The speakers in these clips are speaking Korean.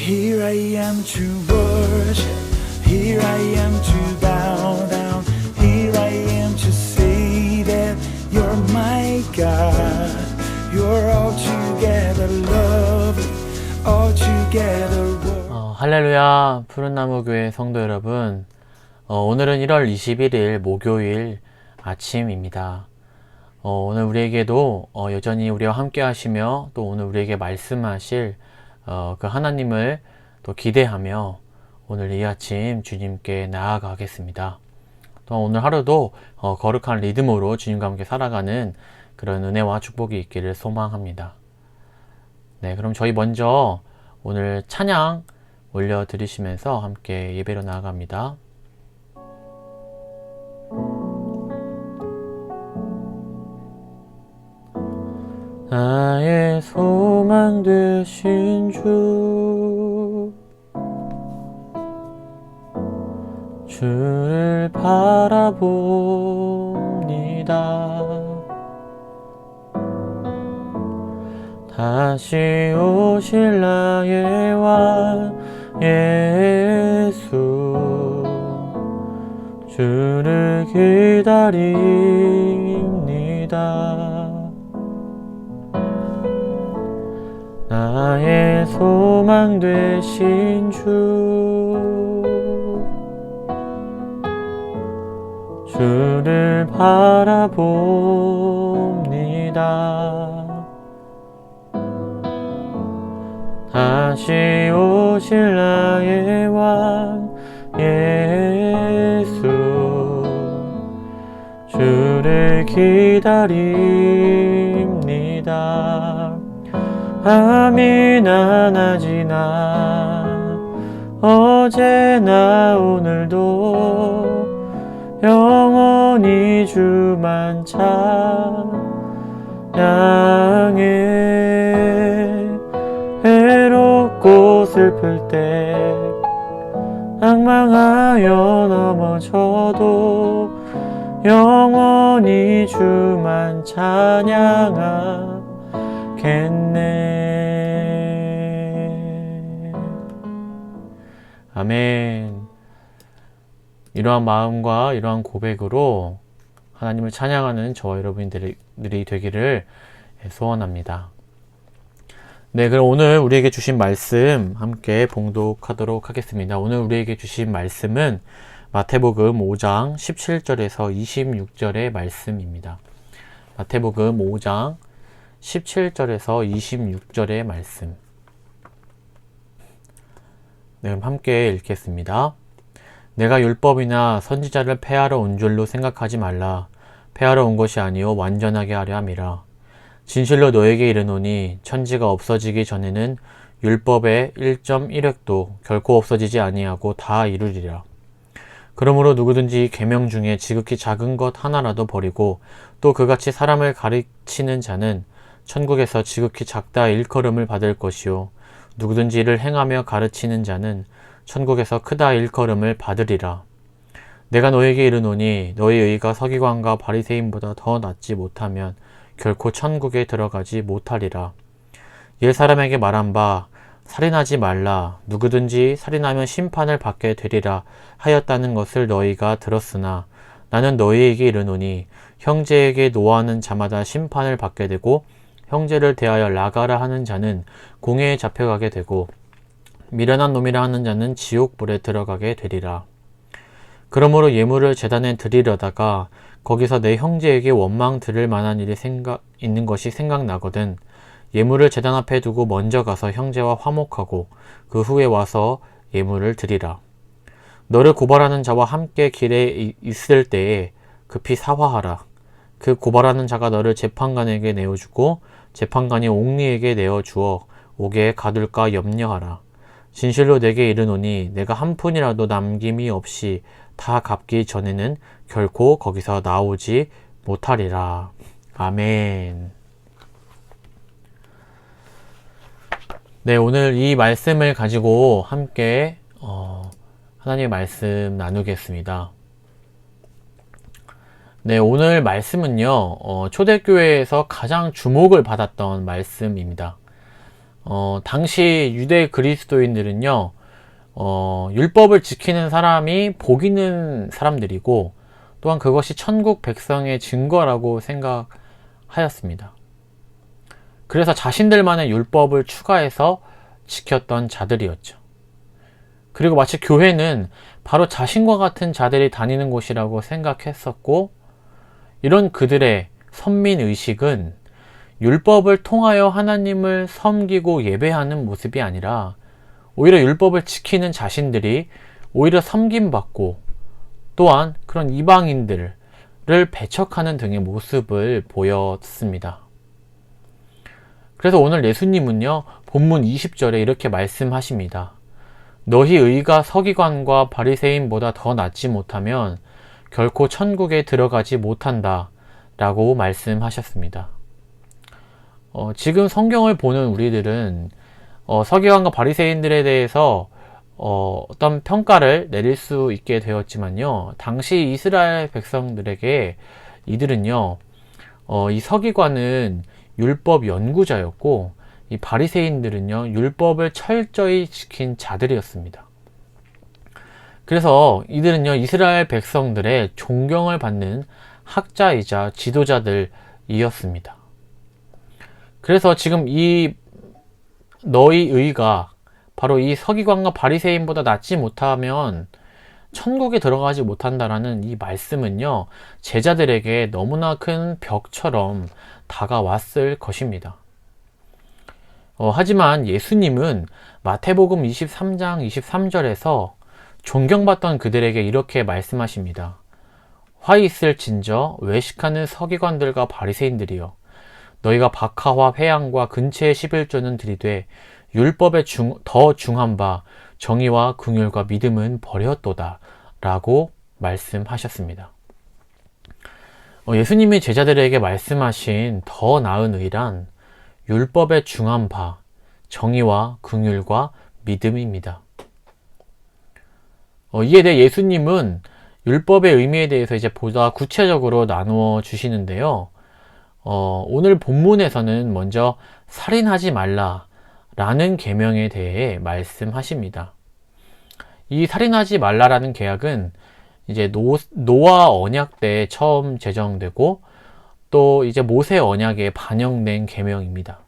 Here I am to worship, here I am to bow down, here I am to say that you're my God. You're altogether lovely, altogether worthy. 할렐루야, 푸른나무교회 성도 여러분, 오늘은 1월 21일 목요일 아침입니다. 오늘 우리에게도 여전히 우리와 함께 하시며 또 오늘 우리에게 말씀하실 그 하나님을 또 기대하며 오늘 이 아침 주님께 나아가겠습니다. 또 오늘 하루도 거룩한 리듬으로 주님과 함께 살아가는 그런 은혜와 축복이 있기를 소망합니다. 네, 그럼 저희 먼저 오늘 찬양 올려드리시면서 함께 예배로 나아갑니다. 나의 소망 되신 주, 주를 바라봅니다. 다시 오실 나의 왕 예수, 주를 기다립니다. 나의 소망 되신 주, 주를 바라봅니다. 다시 오실 나의 왕 예수, 주를 기다립니다. 아미나 나지나 어제나 오늘도 영원히 주만 찬양해. 외롭고 슬플 때 낭망하여 넘어져도 영원히 주만 찬양하겠네. 아멘. 이러한 마음과 이러한 고백으로 하나님을 찬양하는 저와 여러분들이 되기를 소원합니다. 네, 그럼 오늘 우리에게 주신 말씀 함께 봉독하도록 하겠습니다. 오늘 우리에게 주신 말씀은 마태복음 5장 17절에서 26절의 말씀입니다. 마태복음 5장 17절에서 26절의 말씀. 네, 그럼 함께 읽겠습니다. 내가 율법이나 선지자를 폐하러 온 줄로 생각하지 말라. 폐하러 온 것이 아니요 완전하게 하려 함이라. 진실로 너에게 이르노니 천지가 없어지기 전에는 율법의 1.1획도 결코 없어지지 아니하고 다 이루리라. 그러므로 누구든지 이 계명 중에 지극히 작은 것 하나라도 버리고 또 그같이 사람을 가르치는 자는 천국에서 지극히 작다 일컬음을 받을 것이요 누구든지 이를 행하며 가르치는 자는 천국에서 크다 일컬음을 받으리라. 내가 너에게 이르노니 너희 의가 서기관과 바리새인보다 더 낫지 못하면 결코 천국에 들어가지 못하리라. 옛 사람에게 말한 바 살인하지 말라. 누구든지 살인하면 심판을 받게 되리라 하였다는 것을 너희가 들었으나 나는 너희에게 이르노니 형제에게 노하는 자마다 심판을 받게 되고 형제를 대하여 나가라 하는 자는 공회에 잡혀가게 되고 미련한 놈이라 하는 자는 지옥불에 들어가게 되리라. 그러므로 예물을 제단에 드리려다가 거기서 내 형제에게 원망 들을 만한 일이 있는 것이 생각나거든 예물을 제단 앞에 두고 먼저 가서 형제와 화목하고 그 후에 와서 예물을 드리라. 너를 고발하는 자와 함께 길에 있을 때에 급히 사화하라. 그 고발하는 자가 너를 재판관에게 내어주고 재판관이 옥리에게 내어주어 옥에 가둘까 염려하라. 진실로 내게 이르노니 내가 한 푼이라도 남김이 없이 다 갚기 전에는 결코 거기서 나오지 못하리라. 아멘. 네, 오늘 이 말씀을 가지고 함께 하나님의 말씀 나누겠습니다. 네, 오늘 말씀은요, 초대교회에서 가장 주목을 받았던 말씀입니다. 당시 유대 그리스도인들은요, 율법을 지키는 사람이 복 있는 사람들이고, 또한 그것이 천국 백성의 증거라고 생각하였습니다. 그래서 자신들만의 율법을 추가해서 지켰던 자들이었죠. 그리고 마치 교회는 바로 자신과 같은 자들이 다니는 곳이라고 생각했었고, 이런 그들의 선민의식은 율법을 통하여 하나님을 섬기고 예배하는 모습이 아니라 오히려 율법을 지키는 자신들이 오히려 섬김받고, 또한 그런 이방인들을 배척하는 등의 모습을 보였습니다. 그래서 오늘 예수님은요, 본문 20절에 이렇게 말씀하십니다. 너희 의가 서기관과 바리새인보다 더 낫지 못하면 결코 천국에 들어가지 못한다 라고 말씀하셨습니다. 지금 성경을 보는 우리들은 서기관과 바리새인들에 대해서 어떤 평가를 내릴 수 있게 되었지만요, 당시 이스라엘 백성들에게 이들은요, 이 서기관은 율법 연구자였고, 이 바리새인들은요, 율법을 철저히 지킨 자들이었습니다. 그래서 이들은요, 이스라엘 백성들의 존경을 받는 학자이자 지도자들이었습니다. 그래서 지금 이 너희 의가 바로 이 서기관과 바리새인보다 낫지 못하면 천국에 들어가지 못한다라는 이 말씀은요, 제자들에게 너무나 큰 벽처럼 다가왔을 것입니다. 하지만 예수님은 마태복음 23장 23절에서 존경받던 그들에게 이렇게 말씀하십니다. 화 있을진저 외식하는 서기관들과 바리새인들이여, 너희가 박하와 회양과 근체의 11조는 들이되 율법에 더 중한 바 정의와 긍휼과 믿음은 버렸도다 라고 말씀하셨습니다. 예수님이 제자들에게 말씀하신 더 나은 의란 율법에 중한 바 정의와 긍휼과 믿음입니다. 이에 대해 예수님은 율법의 의미에 대해서 이제 보다 구체적으로 나누어 주시는데요. 오늘 본문에서는 먼저 살인하지 말라 라는 계명에 대해 말씀하십니다. 이 살인하지 말라라는 계약은 이제 노아 언약 때 처음 제정되고, 또 이제 모세 언약에 반영된 계명입니다.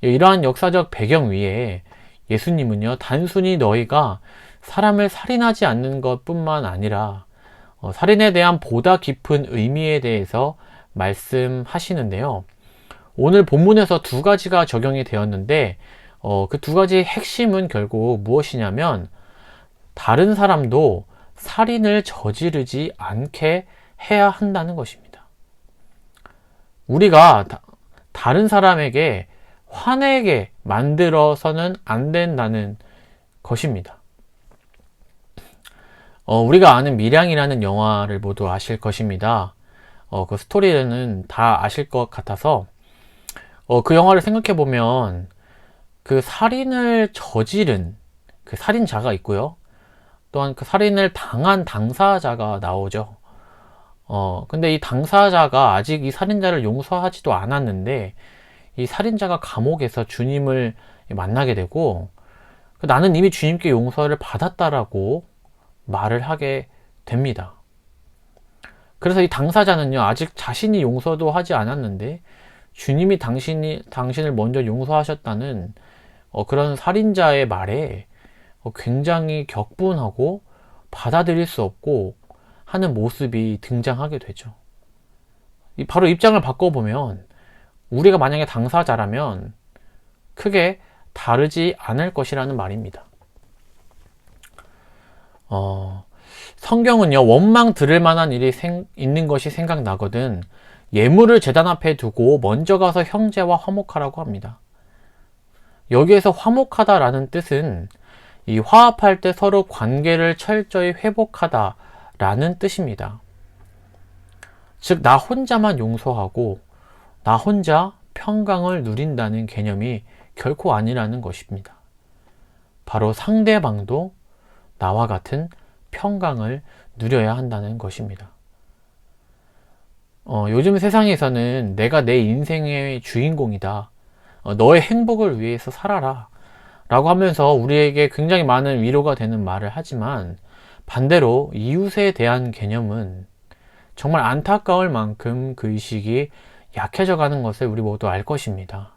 이러한 역사적 배경 위에 예수님은요, 단순히 너희가 사람을 살인하지 않는 것뿐만 아니라 살인에 대한 보다 깊은 의미에 대해서 말씀하시는데요. 오늘 본문에서 두 가지가 적용이 되었는데, 그 두 가지의 핵심은 결국 무엇이냐면, 다른 사람도 살인을 저지르지 않게 해야 한다는 것입니다. 우리가 다른 사람에게 화내게 만들어서는 안 된다는 것입니다. 우리가 아는 밀양이라는 영화를 모두 아실 것입니다. 그 스토리는 다 아실 것 같아서 그 영화를 생각해 보면 그 살인을 저지른 그 살인자가 있고요, 또한 그 살인을 당한 당사자가 나오죠. 근데 이 당사자가 아직 이 살인자를 용서하지도 않았는데, 이 살인자가 감옥에서 주님을 만나게 되고, 나는 이미 주님께 용서를 받았다라고 말을 하게 됩니다. 그래서 이 당사자는요, 아직 자신이 용서도 하지 않았는데 주님이 당신을 먼저 용서하셨다는 그런 살인자의 말에 굉장히 격분하고 받아들일 수 없고 하는 모습이 등장하게 되죠. 바로 입장을 바꿔보면 우리가 만약에 당사자라면 크게 다르지 않을 것이라는 말입니다. 성경은요, 원망 들을 만한 일이 있는 것이 생각나거든 예물을 제단 앞에 두고 먼저 가서 형제와 화목하라고 합니다. 여기에서 화목하다라는 뜻은 이 화합할 때 서로 관계를 철저히 회복하다라는 뜻입니다. 즉, 나 혼자만 용서하고 나 혼자 평강을 누린다는 개념이 결코 아니라는 것입니다. 바로 상대방도 나와 같은 평강을 누려야 한다는 것입니다. 요즘 세상에서는 내가 내 인생의 주인공이다, 너의 행복을 위해서 살아라 라고 하면서 우리에게 굉장히 많은 위로가 되는 말을 하지만, 반대로 이웃에 대한 개념은 정말 안타까울 만큼 그 의식이 약해져 가는 것을 우리 모두 알 것입니다.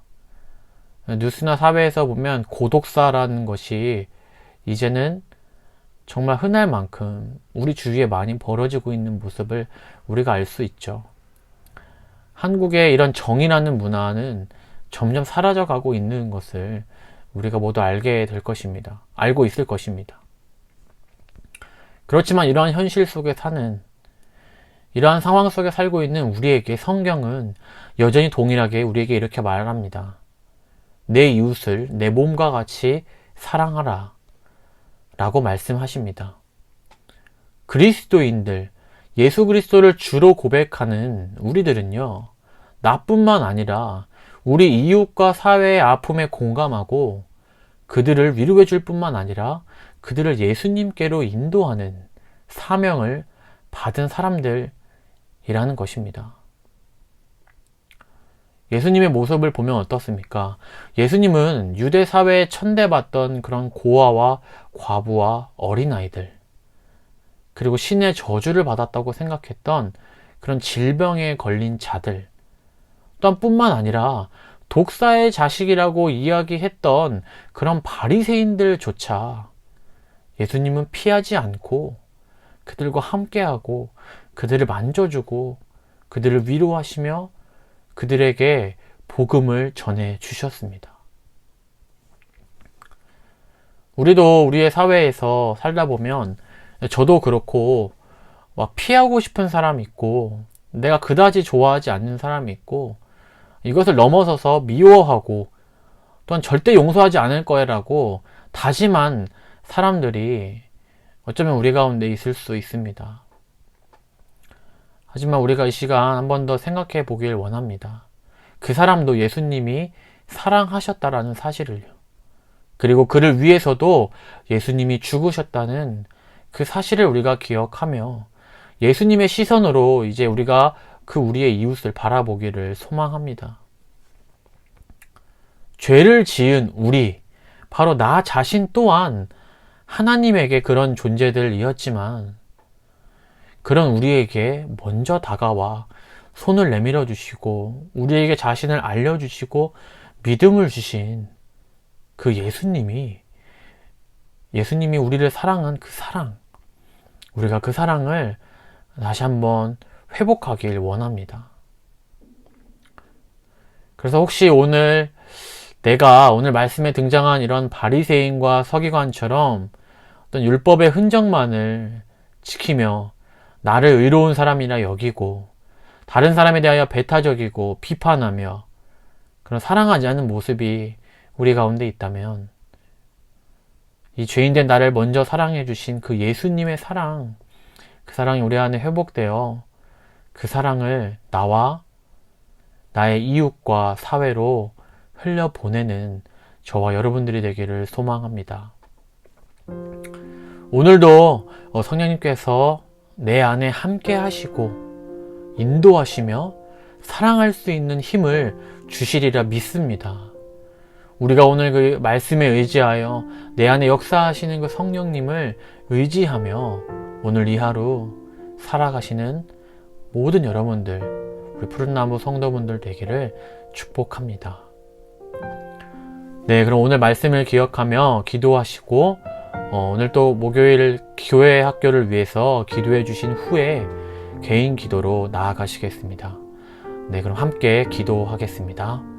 뉴스나 사회에서 보면 고독사라는 것이 이제는 정말 흔할 만큼 우리 주위에 많이 벌어지고 있는 모습을 우리가 알 수 있죠. 한국의 이런 정의라는 문화는 점점 사라져가고 있는 것을 우리가 모두 알게 될 것입니다. 알고 있을 것입니다. 그렇지만 이러한 현실 속에 사는, 이러한 상황 속에 살고 있는 우리에게 성경은 여전히 동일하게 우리에게 이렇게 말합니다. 내 이웃을 내 몸과 같이 사랑하라 라고 말씀하십니다. 그리스도인들, 예수 그리스도를 주로 고백하는 우리들은요, 나뿐만 아니라 우리 이웃과 사회의 아픔에 공감하고 그들을 위로해 줄 뿐만 아니라 그들을 예수님께로 인도하는 사명을 받은 사람들이라는 것입니다. 예수님의 모습을 보면 어떻습니까? 예수님은 유대 사회에 천대받던 그런 고아와 과부와 어린아이들, 그리고 신의 저주를 받았다고 생각했던 그런 질병에 걸린 자들, 또한 뿐만 아니라 독사의 자식이라고 이야기했던 그런 바리새인들조차 예수님은 피하지 않고 그들과 함께하고 그들을 만져주고 그들을 위로하시며 그들에게 복음을 전해 주셨습니다. 우리도 우리의 사회에서 살다 보면, 저도 그렇고 막 피하고 싶은 사람이 있고 내가 그다지 좋아하지 않는 사람이 있고, 이것을 넘어서서 미워하고 또한 절대 용서하지 않을 거라고 다짐한 사람들이 어쩌면 우리 가운데 있을 수 있습니다. 하지만 우리가 이 시간 한 번 더 생각해 보길 원합니다. 그 사람도 예수님이 사랑하셨다라는 사실을요. 그리고 그를 위해서도 예수님이 죽으셨다는 그 사실을 우리가 기억하며 예수님의 시선으로 이제 우리가 그 우리의 이웃을 바라보기를 소망합니다. 죄를 지은 우리, 바로 나 자신 또한 하나님에게 그런 존재들이었지만, 그런 우리에게 먼저 다가와 손을 내밀어 주시고 우리에게 자신을 알려주시고 믿음을 주신 그 예수님이 우리를 사랑한 그 사랑, 우리가 그 사랑을 다시 한번 회복하길 원합니다. 그래서 혹시 내가 오늘 말씀에 등장한 이런 바리새인과 서기관처럼 어떤 율법의 흔적만을 지키며 나를 의로운 사람이라 여기고 다른 사람에 대하여 배타적이고 비판하며 그런 사랑하지 않는 모습이 우리 가운데 있다면, 이 죄인된 나를 먼저 사랑해 주신 그 예수님의 사랑, 그 사랑이 우리 안에 회복되어 그 사랑을 나와 나의 이웃과 사회로 흘려보내는 저와 여러분들이 되기를 소망합니다. 오늘도 성령님께서 내 안에 함께 하시고 인도하시며 사랑할 수 있는 힘을 주시리라 믿습니다. 우리가 오늘 그 말씀에 의지하여 내 안에 역사하시는 그 성령님을 의지하며 오늘 이 하루 살아가시는 모든 여러분들, 우리 푸른나무 성도분들 되기를 축복합니다. 네, 그럼 오늘 말씀을 기억하며 기도하시고 오늘 또 목요일 교회 학교를 위해서 기도해 주신 후에 개인 기도로 나아가시겠습니다. 네, 그럼 함께 기도하겠습니다.